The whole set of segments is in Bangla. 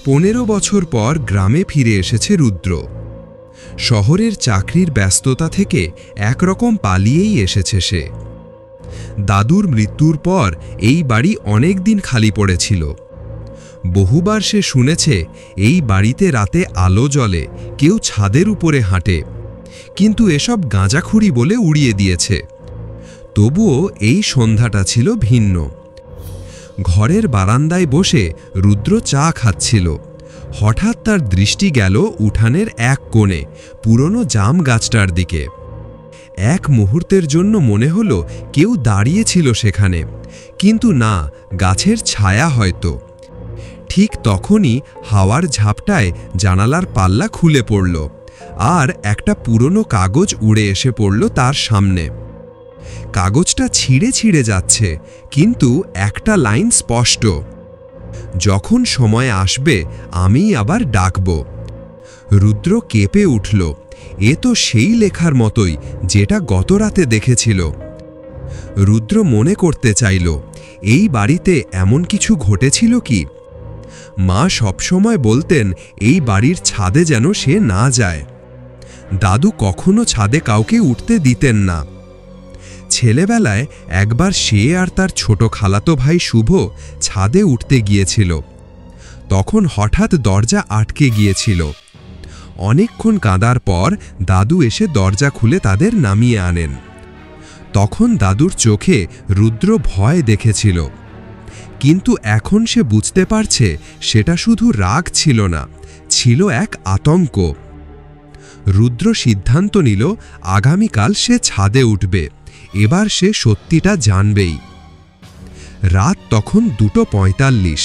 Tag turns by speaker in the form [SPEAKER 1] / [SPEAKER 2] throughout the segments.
[SPEAKER 1] 15 বছর পর গ্রামে ফিরে এসেছে রুদ্র। শহরের চাকরির ব্যস্ততা থেকে একরকম পালিয়েই এসেছে সে। দাদুর মৃত্যুর পর এই বাড়ি অনেক দিন খালি পড়েছিল। বহুবার সে শুনেছে এই বাড়িতে রাতে আলো জ্বলে, কেউ ছাদের উপরে হাঁটে, কিন্তু এসব গাঁজাখুরি বলে উড়িয়ে দিয়েছে। তবুও এই সন্ধ্যাটা ছিল ভিন্ন। ঘরের বারান্দায় বসে রুদ্র চা খাচ্ছিল। হঠাৎ তার দৃষ্টি গেল উঠানের এক কোণে পুরনো জাম গাছটার দিকে। এক মুহূর্তের জন্য মনে হলো কেউ দাঁড়িয়েছিল সেখানে, কিন্তু না, গাছের ছায়া হয়তো। ঠিক তখনই হাওয়ার ঝাপটায় জানালার পাল্লা খুলে পড়ল, আর একটা পুরনো কাগজ উড়ে এসে পড়ল তার সামনে। কাগজটা ছিঁড়ে ছিঁড়ে যাচ্ছে, কিন্তু একটা লাইন স্পষ্ট: যখন সময় আসবে আমি আবার ডাকব। রুদ্র কেঁপে উঠল। এ তো সেই লেখার মতোই যেটা গতরাতে দেখেছিল। রুদ্র মনে করতে চাইল, এই বাড়িতে এমন কিছু ঘটেছিল কি? মা সবসময় বলতেন এই বাড়ির ছাদে যেন সে না যায়। দাদু কখনো ছাদে কাউকে উঠতে দিতেন না। ছেলেবেলায় একবার সে আর তার ছোট খালাতো ভাই শুভ ছাদে উঠতে গিয়েছিল। তখন হঠাৎ দরজা আটকে গিয়েছিল। অনেকক্ষণ কাঁদার পর দাদু এসে দরজা খুলে তাদের নামিয়ে আনেন। তখন দাদুর চোখে রুদ্র ভয় দেখেছিল, কিন্তু এখন সে বুঝতে পারছে সেটা শুধু রাগ ছিল না, ছিল এক আতঙ্ক। রুদ্র সিদ্ধান্ত নিল আগামীকাল সে ছাদে উঠবে। এবার সে সত্যিটা জানবেই। রাত তখন 2:45।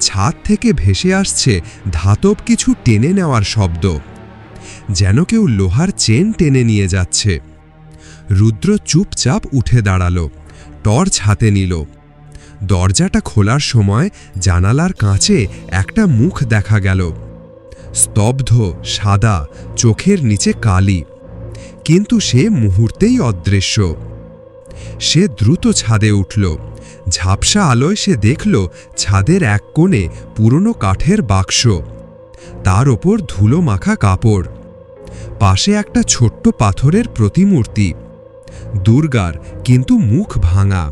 [SPEAKER 1] ছাদ থেকে ভেসে আসছে ধাতব কিছু টেনে নেওয়ার শব্দ, যেন কেউ লোহার চেন টেনে নিয়ে যাচ্ছে। রুদ্র চুপচাপ উঠে দাঁড়াল, টর্চ হাতে নিল। দরজাটা খোলার সময় জানালার কাঁচে একটা মুখ দেখা গেল, স্তব্ধ, সাদা, চোখের নিচে কালি, কিন্তু সে মুহূর্তেই অদৃশ্য। সে দ্রুত ছাদে উঠল। ঝাপসা আলোয় সে দেখল ছাদের এক কোণে পুরনো কাঠের বাক্স, তার ওপর ধুলো মাখা কাপড়, পাশে একটা ছোট্ট পাথরের প্রতিমূর্তি, দুর্গার, কিন্তু মুখ ভাঙা।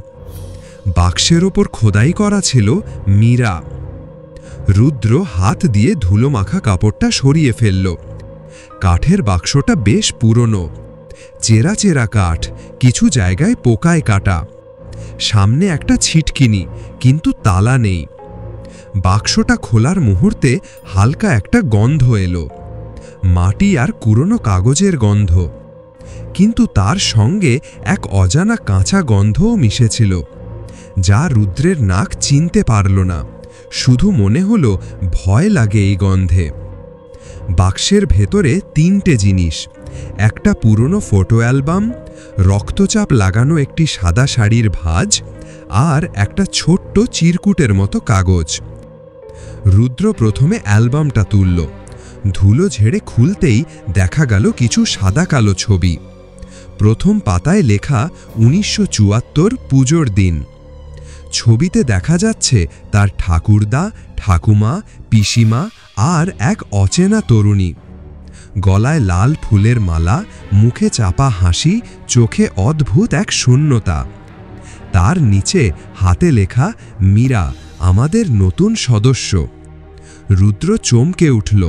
[SPEAKER 1] বাক্সের ওপর খোদাই করা ছিল মীরা। রুদ্র হাত দিয়ে ধুলো মাখা কাপড়টা সরিয়ে ফেলল। কাঠের বাক্সটা বেশ পুরনো, চেরা চেরা কাঠ, কিছু জায়গায় পোকায় কাটা। সামনে একটা ছিটকিনি, কিন্তু তালা নেই। বাক্সটা খোলার মুহূর্তে হালকা একটা গন্ধ এলো, মাটি আর পুরনো কাগজের গন্ধ, কিন্তু তার সঙ্গে এক অজানা কাঁচা গন্ধও মিশেছিল, যা রুদ্রের নাক চিনতে পারল না। শুধু মনে হলো ভয় লাগে এই গন্ধে। বাক্সের ভেতরে 3টে জিনিস: একটা পুরনো ফটো অ্যালবাম, রক্তচাপ লাগানো একটি সাদা শাড়ির ভাঁজ, আর একটা ছোট্ট চিরকুটের মতো কাগজ। রুদ্র প্রথমে অ্যালবামটা তুলল। ধুলো ঝেড়ে খুলতেই দেখা গেল কিছু সাদা কালো ছবি। প্রথম পাতায় লেখা 1974 পুজোর দিন। ছবিতে দেখা যাচ্ছে তার ঠাকুরদা, ঠাকুমা, পিসিমা আর এক অচেনা তরুণী। গলায় লাল ফুলের মালা, মুখে চাপা হাসি, চোখে অদ্ভুত এক শূন্যতা। তার নিচে হাতে লেখা মীরা, আমাদের নতুন সদস্য। রুদ্র চমকে উঠল।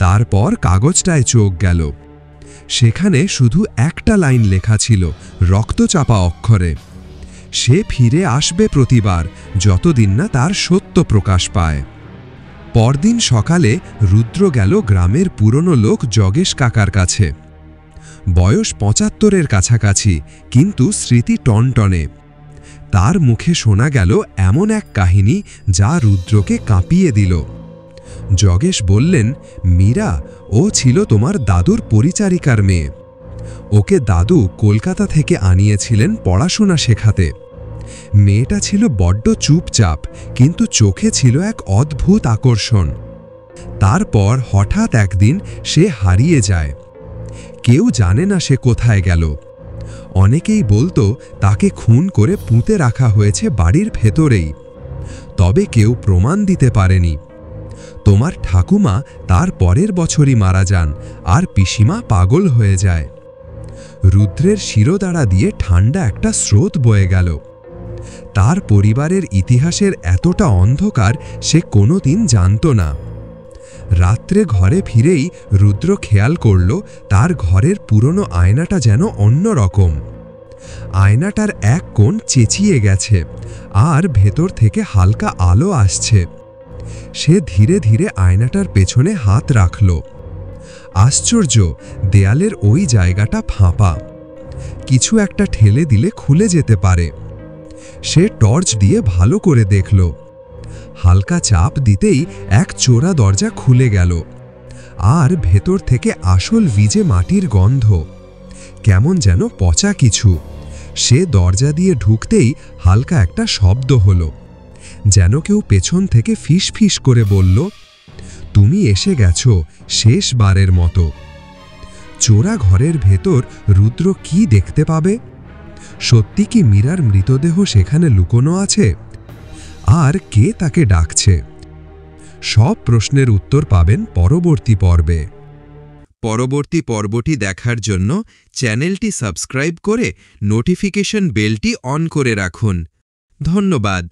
[SPEAKER 1] তারপর কাগজটায় চোখ গেল। সেখানে শুধু একটা লাইন লেখা ছিল রক্তচাপা অক্ষরে: সে ফিরে আসবে প্রতিবার, যতদিন না তার সত্য প্রকাশ পায়। পরদিন সকালে রুদ্র গেল গ্রামের পুরনো লোক জগেশ কাকার কাছে। বয়স 75-এর কাছাকাছি, কিন্তু স্মৃতি টনটনে। তার মুখে শোনা গেল এমন এক কাহিনী যা রুদ্রকে কাঁপিয়ে দিল। জগেশ বললেন, মীরা, ও ছিল তোমার দাদুর পরিচারিকার মেয়ে। ওকে দাদু কলকাতা থেকে আনিয়েছিলেন পড়াশোনা শেখাতে। মেয়েটা ছিল বড্ড চুপচাপ, কিন্তু চোখে ছিল এক অদ্ভুত আকর্ষণ। তারপর হঠাৎ একদিন সে হারিয়ে যায়। কেউ জানে না সে কোথায় গেল। অনেকেই বলতো তাকে খুন করে পুঁতে রাখা হয়েছে বাড়ির ভেতরেই, তবে কেউ প্রমাণ দিতে পারেনি। তোমার ঠাকুমা তার পরের বছরই মারা যান আর পিসিমা পাগল হয়ে যায়। রুদ্রের শিরোদাঁড়া দিয়ে ঠান্ডা একটা স্রোত বয়ে গেল। তার পরিবারের ইতিহাসের এতটা অন্ধকার সে কোনোদিন জানত না। রাত্রে ঘরে ফিরেই রুদ্র খেয়াল করল তার ঘরের পুরনো আয়নাটা যেন অন্যরকম। আয়নাটার এক কোণ চেঁচিয়ে গেছে আর ভেতর থেকে হালকা আলো আসছে। সে ধীরে ধীরে আয়নাটার পেছনে হাত রাখল। আশ্চর্য, দেয়ালের ওই জায়গাটা ফাঁপা। কিছু একটা ঠেলে দিলে খুলে যেতে পারে। সে টর্চ দিয়ে ভালো করে দেখল। হালকা চাপ দিতেই এক চোরা দরজা খুলে গেল আর ভেতর থেকে আসল ভিজে মাটির গন্ধ, কেমন যেন পচা কিছু। সে দরজা দিয়ে ঢুকতেই হালকা একটা শব্দ হলো, যেন কেউ পেছন থেকে ফিস ফিস করে বলল, তুমি এসে গেছো শেষবারের মতো। চোরা ঘরের ভেতর রুদ্র কি দেখতে পাবে? সত্যি কি মীরার মৃতদেহ সেখানে লুকোনো আছে? আর কে তাকে ডাকছে? সব প্রশ্নের উত্তর পাবেন পরবর্তী পর্বে। পরবর্তী পর্বটি দেখার জন্য চ্যানেলটি সাবস্ক্রাইব করে নোটিফিকেশন বেলটি অন করে রাখুন। ধন্যবাদ।